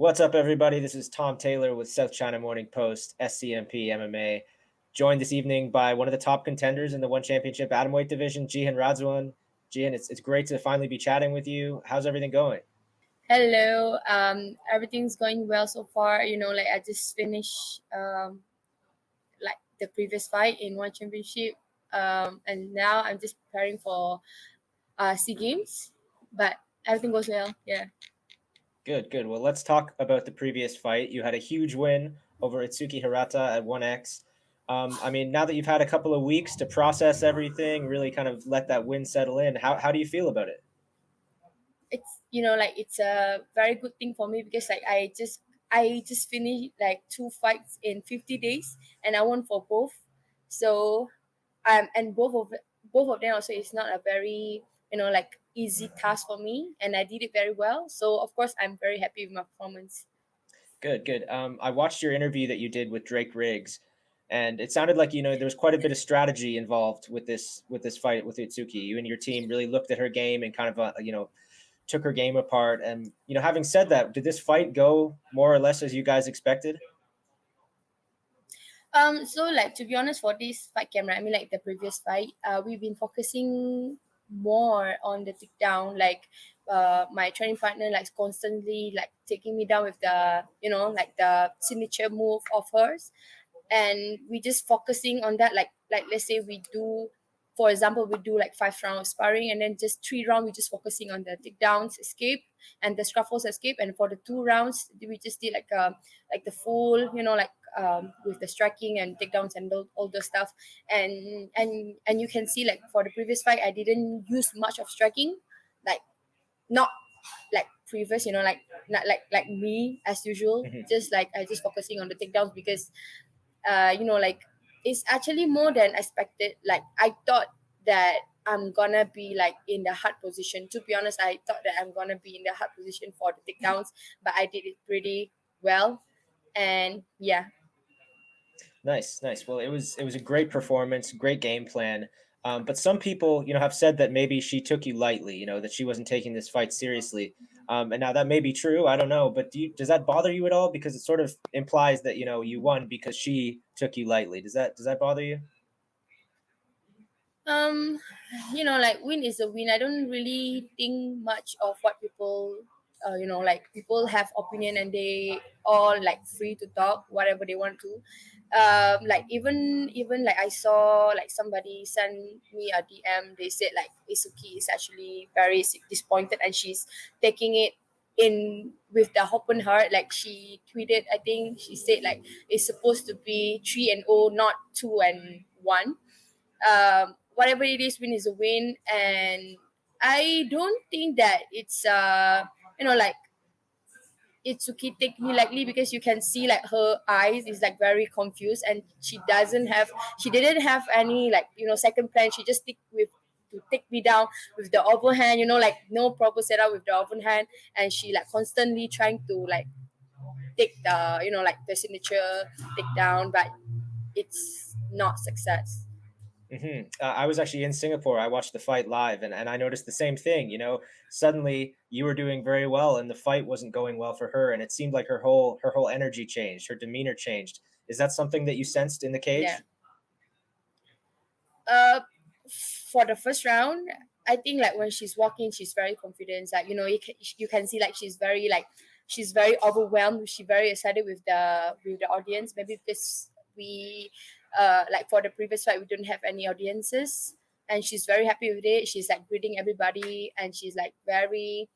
What's up, everybody? This is Tom Taylor with South China Morning Post, SCMP MMA. Joined this evening by one of the top contenders in the One Championship atomweight division, Jihin Radzuan. Jihin, it's great to finally be chatting with you. How's everything going? Hello. Everything's going well so far. I just finished like the previous fight in One Championship, and now I'm just preparing for SEA Games. But everything goes well. Yeah. Good. Well, let's talk about the previous fight. You had a huge win over Itsuki Hirata at 1X. Now that you've had a couple of weeks to process everything, really kind of let that win settle in, how do you feel about it? It's a very good thing for me because I just finished like 2 fights in 50 days, and I won for both. So and both of them also is not a very easy task for me, and I did it very well. So of course I'm very happy with my performance. Good. I watched your interview that you did with Drake Riggs, and it sounded like there was quite a bit of strategy involved with this fight with Itsuki. You and your team really looked at her game and kind of took her game apart. And having said that, did this fight go more or less as you guys expected? So like, to be honest, for this fight camera, I mean, like the previous fight, we've been focusing more on the takedown. Like, my training partner like constantly like taking me down with the like the signature move of hers, and we just focusing on that. Like let's say we do, for example, we do like 5 rounds of sparring, and then just 3 rounds we just focusing on the takedowns, escape, and the scruffles, escape. And for the 2 rounds, we just did like the full, with the striking and takedowns and all those stuff. And you can see, like, for the previous fight, I didn't use much of striking, like not like previous, like not like me as usual. Mhm. Just like I just focusing on the takedowns because like it's actually more than expected. Like I thought that I'm gonna be like in the hard position. To be honest, I thought that I'm gonna be in the hard position for the takedowns, but I did it pretty well. And yeah. Nice. Well, it was a great performance, great game plan. But some people, have said that maybe she took you lightly. That she wasn't taking this fight seriously. And now that may be true. I don't know. But does that bother you at all? Because it sort of implies that you won because she took you lightly. Does that bother you? um like win is a win. I don't really think much of what people, like people have opinion, and they all like free to talk whatever they want to. Like even like I saw like somebody send me a DM. They said like Isuki is actually very disappointed, and she's taking it in with the open heart. Like she tweeted, I think she said like it's supposed to be 3-0, not 2-1. Whatever it is, win is a win. And I don't think that it's like Itsuki take me lightly, because you can see like her eyes is like very confused, and she didn't have any like second plan. She just stick with to take me down with the overhand, like no proper setup with the overhand. And she like constantly trying to like take the like the signature take down, but it's not success. I was actually in Singapore. I watched the fight live, and I noticed the same thing. Suddenly you were doing very well, and the fight wasn't going well for her, and it seemed like her whole energy changed, her demeanor changed. Is that something that you sensed in the Yeah. cage? Uh, for the first round, I think like when she's walking, she's very confident. Like you can see like she's very overwhelmed. She's very excited with the audience. Maybe because we, like for the previous fight, we don't have any audiences, and she's very happy with it. She's like greeting everybody, and she's like very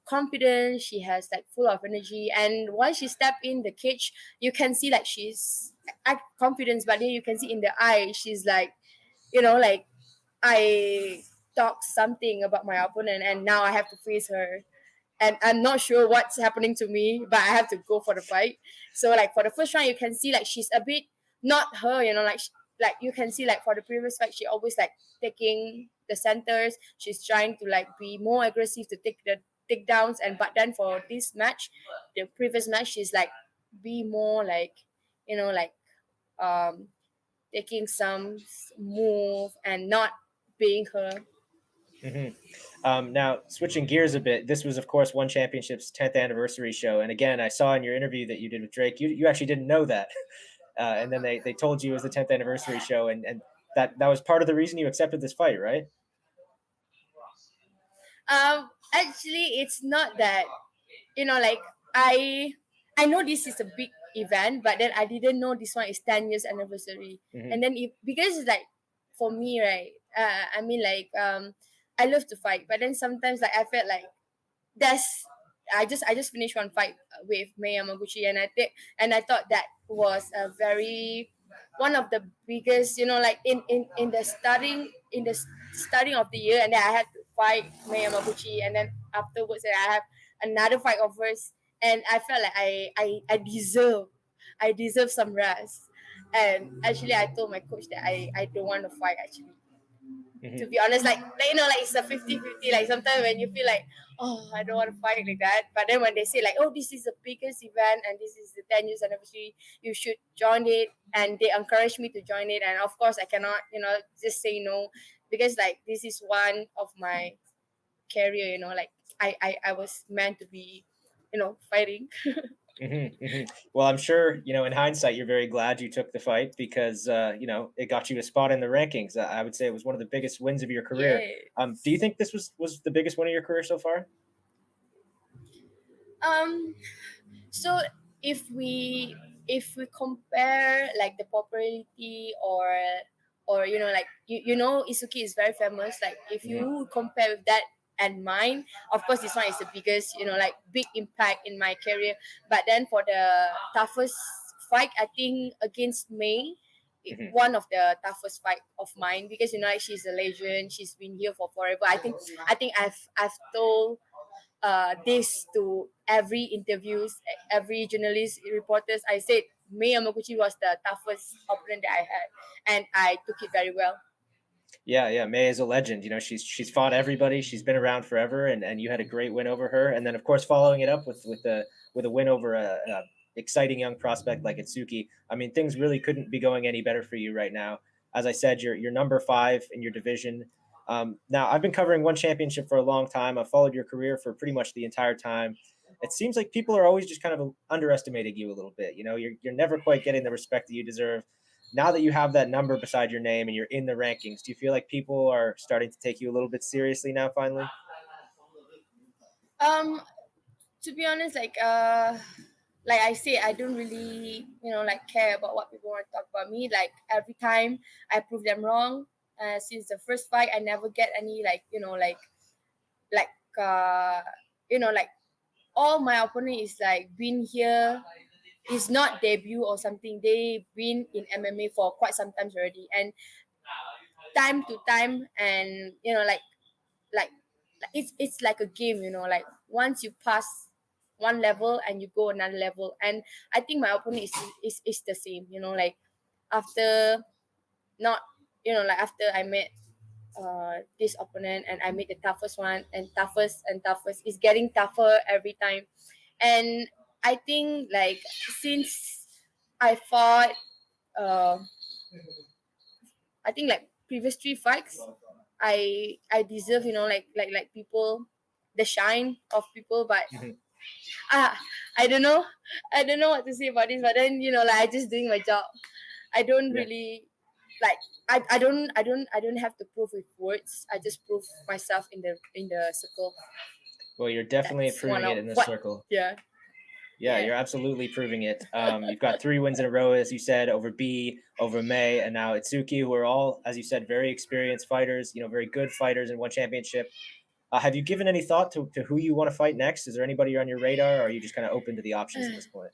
confident. She has like full of energy, and once she step in the cage, you can see like she's act confidence, but then you can see in the eye she's like, like I talked something about my opponent, and now I have to face her. And I'm not sure what's happening to me, but I have to go for the fight. So like for the first round, you can see like she's a bit not her, like like you can see like for the previous fight, she always like taking the centers. She's trying to like be more aggressive to take the takedowns. And but then for this match, the previous match, she's like be more like, like um taking some move and not being her. Hmm. Now, switching gears a bit, this was, of course, One Championship's 10th anniversary show. And again, I saw in your interview that you did with Drake, you actually didn't know that. And then they told you it was the 10th anniversary show. And that was part of the reason you accepted this fight, right? Actually, it's not that, like, I I know this is a big event, but then I didn't know this one is 10 years anniversary. Hmm. And then because like for me, right? I mean, like, I love to fight, but then sometimes like I felt like that's I just finished one fight with Mei Yamaguchi, and I thought that was a very one of the biggest, like in the starting of the year, and then I had to fight Mei Yamaguchi, and then afterwards I have another fight of hers, and I felt like I deserve some rest. And actually, I told my coach that I don't want to fight actually, to Hmm. be honest, like it's a 50-50. Like sometimes when you feel like, oh, I don't want to fight like that, but then when they say like, oh, this is the biggest event and this is the 10 years anniversary, you should join it, and they encourage me to join it, and of course I cannot, just say no, because like this is one of my career, like I was meant to be, fighting. Hmm. Hmm. Well, I'm sure, in hindsight, you're very glad you took the fight because, it got you a spot in the rankings. I would say it was one of the biggest wins of your career. Do you Yes. think this was the biggest win of your career so far? um So if we compare like the popularity, or like Itsuki is very famous. Like if Hmm. you compare with that and mine, of course this one is the biggest, like big impact in my career. But then for the toughest fight, I think against May, Hmm. one of the toughest fight of mine, because like she's a legend, she's been here for forever. I think I've told this to every interviews, every journalist, reporters. I said Mei Yamaguchi was the toughest opponent that I had, and I took it very well. Yeah, yeah. May is a legend. She's fought everybody. She's been around forever, and you had a great win over her. And then, of course, following it up with a win over a exciting young prospect like Itsuki. I mean, things really couldn't be going any better for you right now. As I said, you're number five in your division. Now, I've been covering One Championship for a long time. I've followed your career for pretty much the entire time. It seems like people are always just kind of underestimating you a little bit. You're never quite getting the respect that you deserve. Now that you have that number beside your name and you're in the rankings, do you feel like people are starting to take you a little bit seriously now finally? Um, to be honest, like I say, I don't really, like care about what people want to talk about me. Like every time I prove them wrong. Since the first fight, I never get any like, like uh, like all my opponent is like been here, is not debut or something. They've been in MMA for quite some times already, and time to time, and like it's like a game. Like once you pass one level and you go another level, and I think my opponent is the same. Like after not, like after I met this opponent, and I made the toughest one, and toughest is getting tougher every time. And I think like since I fought, uh, I think like previous three fights, I deserve, like people, the shine of people. But Mhm. ah, I don't know what to say about this. But then like I just doing my job. I don't Yeah. really like I don't have to prove with words. I just prove myself in the circle. Well, you're definitely That's one proving it of in this what. circle. Yeah, Yeah, yeah. you're absolutely proving it. You've got three wins in a row, as you said, over B, over May, and now Itsuki, who are all, as you said, very experienced fighters. Very good fighters in one championship. Have you given any thought to who you want to fight next? Is there anybody on your radar, or are you just kind of open to the options at this point?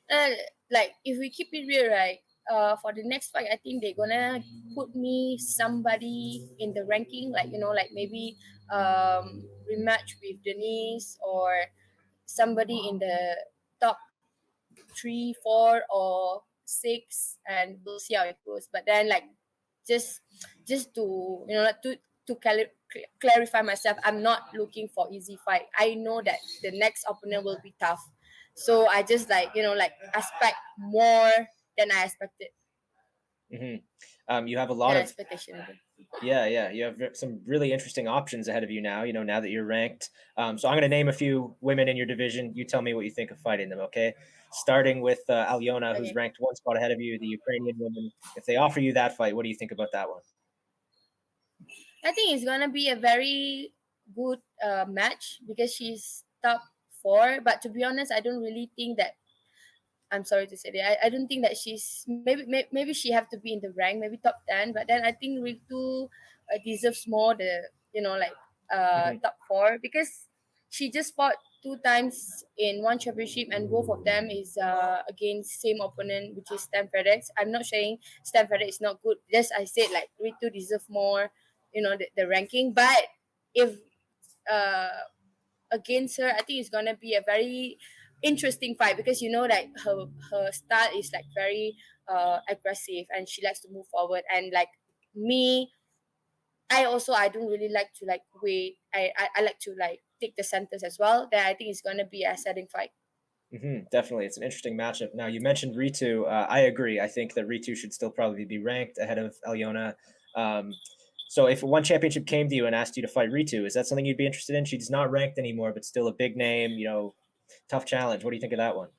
And like if we keep it real, right? For the next fight, I think they're gonna put me somebody in the ranking, like like maybe rematch with Denise, or somebody in the top 3, 4, or 6, and we'll see how it goes. But then like just just to like, to clarify myself, I'm not looking for easy fight. I know that the next opponent will be tough, so I just like like expect more than I expected. Hmm. You have a lot than of expectation again. Yeah, yeah. You have some really interesting options ahead of you now, now that you're ranked. So I'm going to name a few women in your division. You tell me what you think of fighting them, okay? Starting with Alyona, who's Okay. ranked one spot ahead of you, the Ukrainian woman. If they offer you that fight, what do you think about that one? I think it's gonna be a very good match because she's top four. But to be honest, I don't really think that. I'm sorry to say that. I don't think that she's maybe she have to be in the rank, maybe top 10. But then I think Ritu deserves more the like Hmm. top four because she just fought two times in one championship and both of them is against same opponent which is Stan FedEx. I'm not saying Stan FedEx is not good. Just I said like Ritu deserve more, the ranking. But if uh against her, I think it's gonna be a very interesting fight because like her style is like very aggressive and she likes to move forward and like me, I don't really like to like wait. I like to like take the centers as well. Then I think it's gonna be a setting fight. Definitely, it's an interesting matchup. Now, you mentioned Ritu. I agree. I think that Ritu should still probably be ranked ahead of Alyona. Um, so, if one championship came to you and asked you to fight Ritu, is that something you'd be interested in? She's not ranked anymore, but still a big name. Tough challenge. What do you think of that one?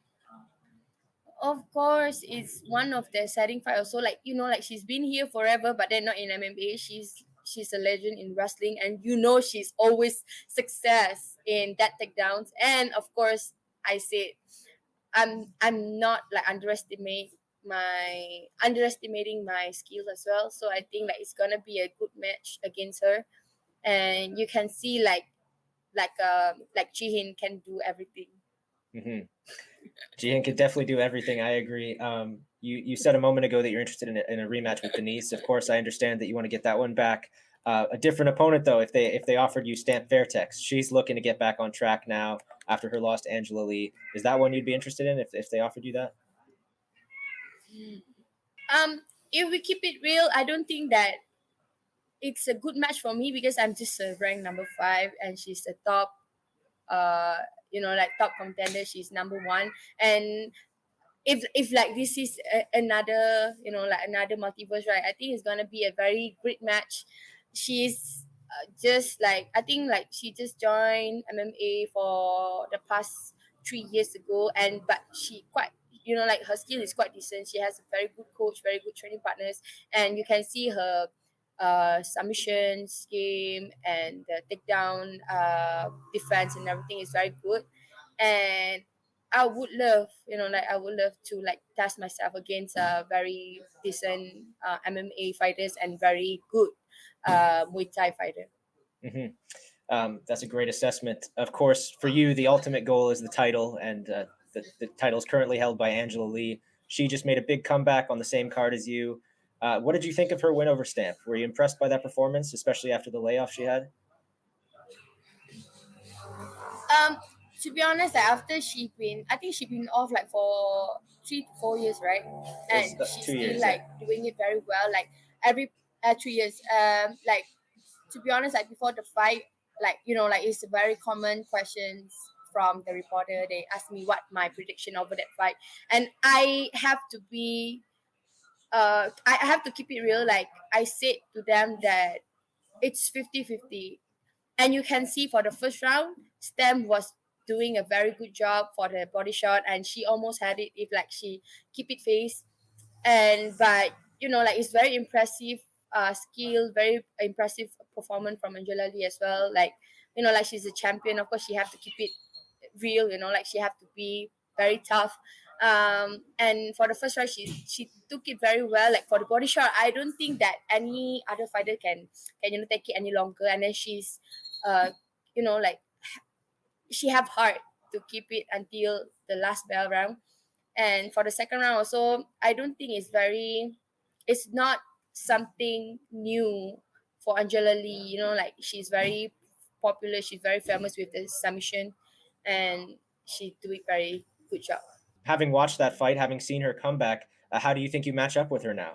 Of course, it's one of the setting fight also. Like like she's been here forever, but then not in MMA. She's a legend in wrestling, and she's always success in that takedowns. And of course, I said I'm not like underestimating my skills as well. So I think like it's gonna be a good match against her, and you can see like Jihin can do everything. Hmm. Jihin could definitely do everything. I agree. You said a moment ago that you're interested in a rematch with Denise. Of course, I understand that you want to get that one back. A different opponent, though, if they offered you Stamp Fairtex, she's looking to get back on track now after her loss to Angela Lee. Is that one you'd be interested in if they offered you that? If we keep it real, I don't think that it's a good match for me because I'm just ranked number five and she's the top uh like top contender. She's number one. And if like this is another like another multiverse, right? I think it's gonna be a very great match. She's just like I think like she just joined MMA for the past 3 years ago, and but she quite like her skill is quite decent. She has a very good coach, very good training partners, and you can see her submissions game and the takedown defense and everything is very good. And I would love, like I would love to like test myself against very decent MMA fighters and very good Muay Thai fighter. Hmm. That's a great assessment. Of course, for you, the ultimate goal is the title, and the title is currently held by Angela Lee. She just made a big comeback on the same card as you. What did you think of her win over Stamp? Were you impressed by that performance, especially after the layoff she had? Um, to be honest, like, after I think she been off like for 3 to 4 years, right? It was And she's two still years, yeah. like doing it very well. Like every 3 years, like to be honest, like before the fight, like like it's a very common questions from the reporter. They ask me what my prediction over that fight, and I have to be, I have to keep it real. Like I said to them that it's 50-50. And you can see for the first round, Stem was doing a very good job for the body shot, and she almost had it if like she keep it face. And but like it's very impressive skill, very impressive performance from Angela Lee as well. Like like she's a champion. Of course, she have to keep it real. Like she have to be very tough. And for the first round, she took it very well. Like for the body shot, I don't think that any other fighter can take it any longer. And then she's like she have heart to keep it until the last bell round. And for the second round also, I don't think it's not something new for Angela Lee. Like she's very popular, she's very famous with the submission, and she do it very good job. Having watched that fight, having seen her comeback, how do you think you match up with her now?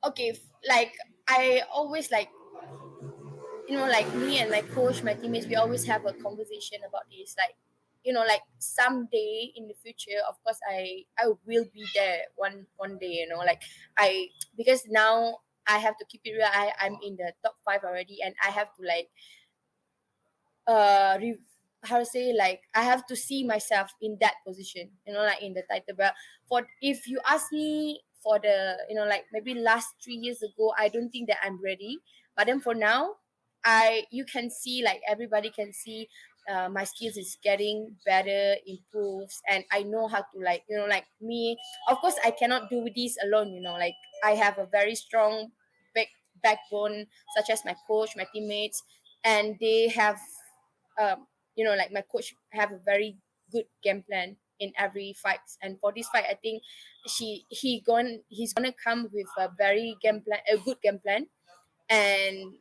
Okay, like I always like like me and my coach, my teammates, we always have a conversation about this. Like like someday in the future, of course, I will be there one day, like I because now I have to keep it real. I'm in the top 5 already, and I have to like uh re- how to say, like I have to see myself in that position, like in the title belt. For if you ask me for the, like maybe last 3 years ago, I don't think that I'm ready. But then for now, you can see, like everybody can see, my skills is getting better, improves, and I know how to, like, like me. Of course, I cannot do this alone. Like I have a very strong backbone, such as my coach, my teammates, and they have, like my coach have a very good game plan in every fight. And for this fight, I think he's gonna come with a very game plan, a good game plan. And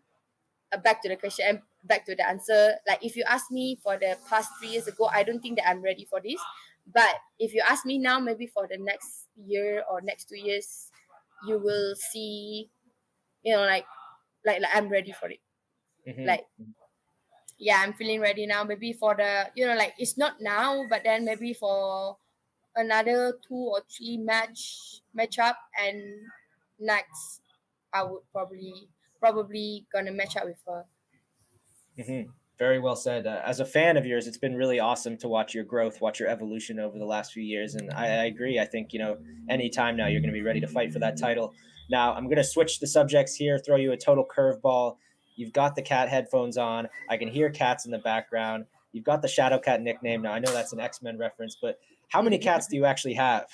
back to the question, and back to the answer. Like if you ask me for the past 3 years ago, I don't think that I'm ready for this. But if you ask me now, maybe for the next year or next 2 years, you will see, like I'm ready for it. Hmm. Like, yeah, I'm feeling ready now. Maybe for the, like it's not now, but then maybe for another 2 or 3 matchup, and next I would probably gonna match up with her. Hmm. Very well said. As a fan of yours, it's been really awesome to watch your growth, watch your evolution over the last few years. And I agree. I think, anytime now you're going to be ready to fight for that title. Now, I'm going to switch the subjects here, throw you a total curveball. You've got the cat headphones on. I can hear cats in the background. You've got the Shadow Cat nickname. Now, I know that's an X-Men reference, but how many cats do you actually have?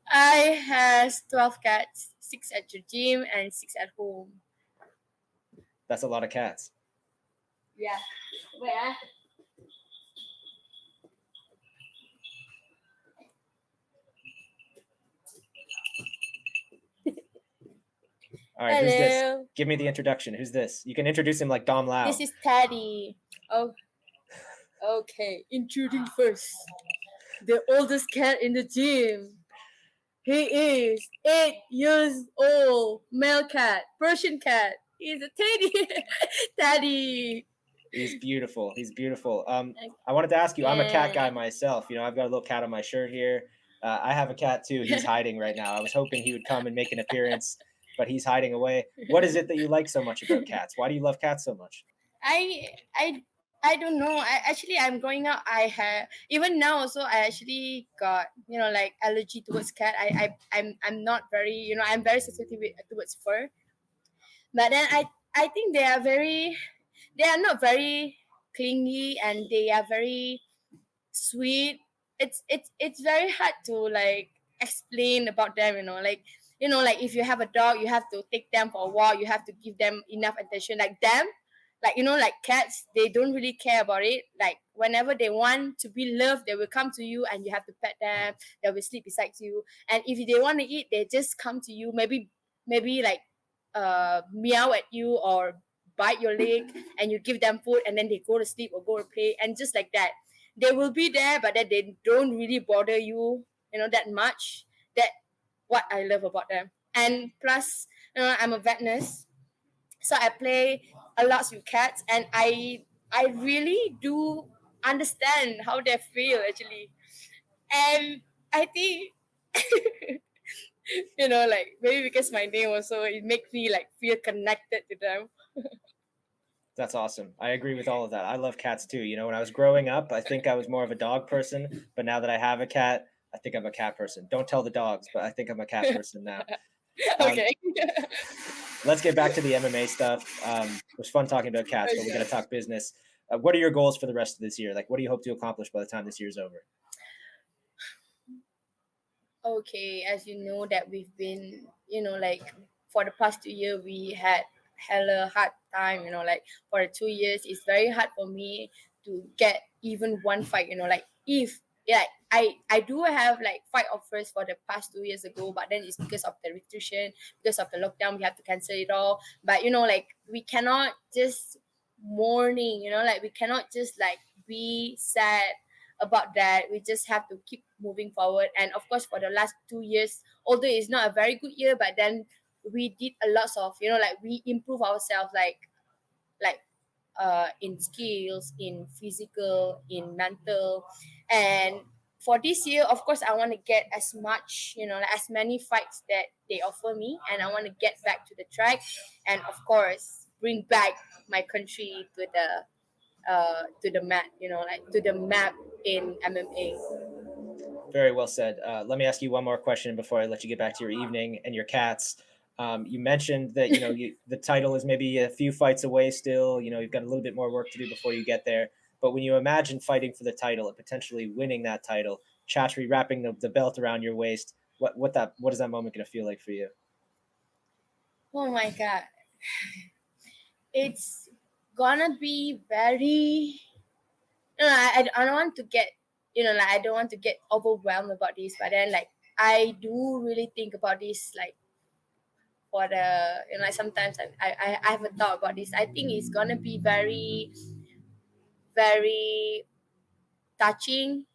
I has 12 cats, 6 at the gym and 6 at home. That's a lot of cats. Yeah. Wait, All right, who's this? hello. Give me the introduction. Who's this? You can introduce him like Dom This Lau. is Teddy. Oh, okay. Intruding first. The oldest cat in the gym. He is 8 years old, male cat, Persian cat. He's a teddy. Teddy. He's beautiful. He's beautiful. I wanted to ask you. I'm a cat Yeah. guy myself. I've got a little cat on my shirt here. I have a cat too. He's hiding right now. I was hoping he would come and make an appearance, but he's hiding away. What is it that you like so much about cats? Why do you love cats so much? I I I don't know. I'm growing up. I have, even now also, I actually got, like allergy towards cat. I'm not very, I'm very sensitive towards fur. But then I think they are not very clingy, and they are very sweet. It's very hard to like explain about them, like, like if you have a dog, you have to take them for a walk, you have to give them enough attention. Like them, like, like cats, they don't really care about it. Like whenever they want to be loved, they will come to you and you have to pet them. They will sleep beside you, and if they want to eat, they just come to you. Maybe like meow at you or bite your leg, and you give them food, and then they go to sleep or go to play, and just like that, they will be there, but then they don't really bother you, that much. That what I love about them. And plus, I'm a vet nurse, so I play a lot with cats, and I really do understand how they feel actually. And I think, like maybe because my name also, it makes me like feel connected to them. That's awesome. I agree with all of that. I love cats too. When I was growing up, I think I was more of a dog person, but now that I have a cat, I think I'm a cat person. Don't tell the dogs, but I think I'm a cat person now. Um, Okay. let's get back to the MMA stuff. It was fun talking about cats, but we got to Okay. talk business. What are your goals for the rest of this year? Like, what do you hope to accomplish by the time this year's over? Okay, as you know that we've been, like for the past 2 years we had hella hard time, like for the 2 years it's very hard for me to get even one fight, like if, yeah, I do have like fight offers for the past 2 years ago, but then it's because of the restriction, because of the lockdown, we have to cancel it all. But like we cannot just mourning, like we cannot just like be sad about that. We just have to keep moving forward. And of course, for the last 2 years, although it's not a very good year, but then we did a lot of, like we improve ourselves, like in skills, in physical, in mental. And for this year, of course, I want to get as much, like as many fights that they offer me, and I want to get back to the track, and of course, bring back my country to the mat, like to the map in MMA. Very well said. Let me ask you one more question before I let you get back to your evening and your cats. You mentioned that the title is maybe a few fights away still. You've got a little bit more work to do before you get there. But when you imagine fighting for the title and potentially winning that title, Chatri wrapping the belt around your waist, what is that moment going to feel like for you? Oh my god, it's gonna be very. I don't want to get, like I don't want to get overwhelmed about this, but then like I do really think about this, like for the, like sometimes I have a thought about this. I think it's gonna be very, very touching,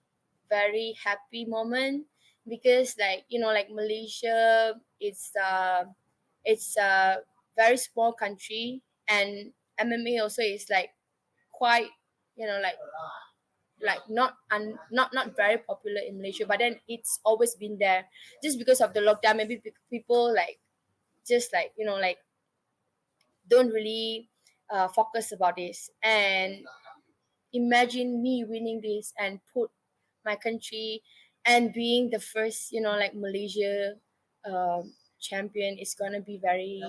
very happy moment, because like like Malaysia, it's a very small country, and MMA also is like quite, like not very popular in Malaysia, but then it's always been there. Just because of the lockdown, maybe people like just like like don't really focus about this. And imagine me winning this and put my country and being the first, like Malaysia champion is gonna be very,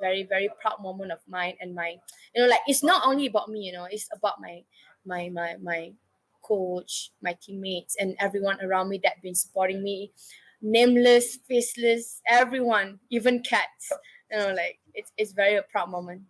very, very proud moment of mine. And my, like it's not only about me, it's about my coach, my teammates, and everyone around me that been supporting me, nameless, faceless, everyone, even cats. Like it's very a proud moment.